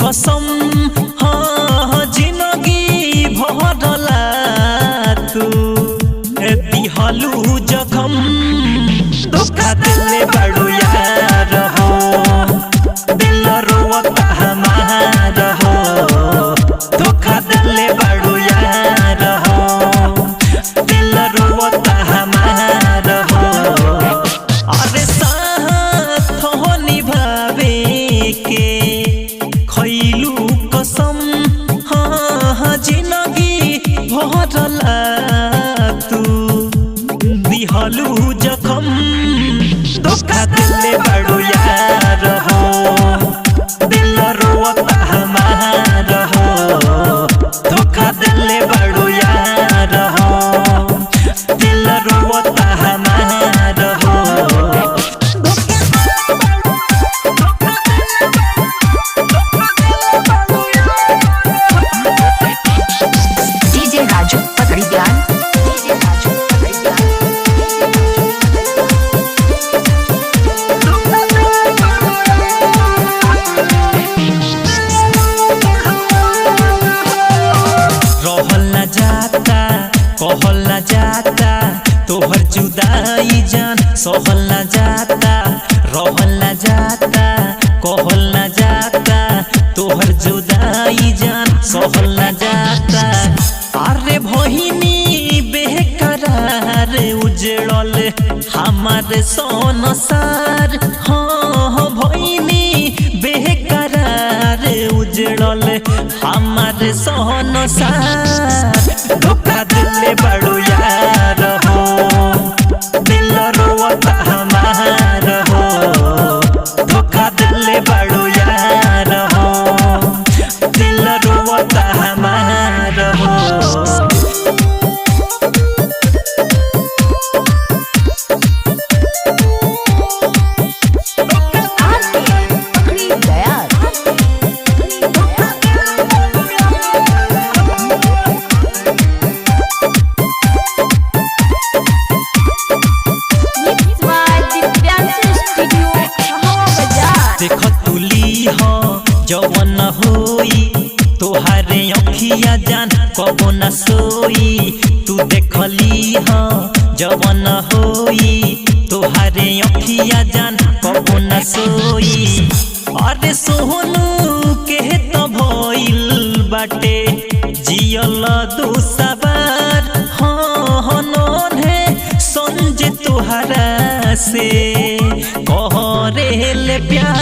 कसम हाँ जिंदगी भरला तू दिहलू जखम धोखा दिले बड़ू यार हो दिल रोता हमार हो धोखा दिले बड़ू यार हो दिल रोता हमार हो अरे साथ हो निभावे के खैलू कसम हाँ जिंदगी भरला तू दिहलू जखम धोखा दिले बड़ू यार हो दिल रोता हमार हो धोखा दिले बड़ू यार हो दिल रोता हमार हो कहला जाता तोहर जुदाई जान सहला जाता रहला जाता कहला जाता तोहर जुदाई जान सहला जाता अरे भहिनी बेकरार उजड़ल हमार संसार हाँ भहिनी बेकरार उजड़ल हमार संसार धोखा दिले बड़ू यार हो दिल रोता हमार हो धोखा दिले बड़ू यार हो दिल रोता हमार हो देख तुली हो जवन होई तोहारे अखिया जान कबो न सोई तू देखली हो जवन होई तोहारे अखिया जान कबो न सोई अरे सोहनू के तो भइल बाटे जियल दुसबार हाँ नोने संज तोहरा से कहरे ले प्यार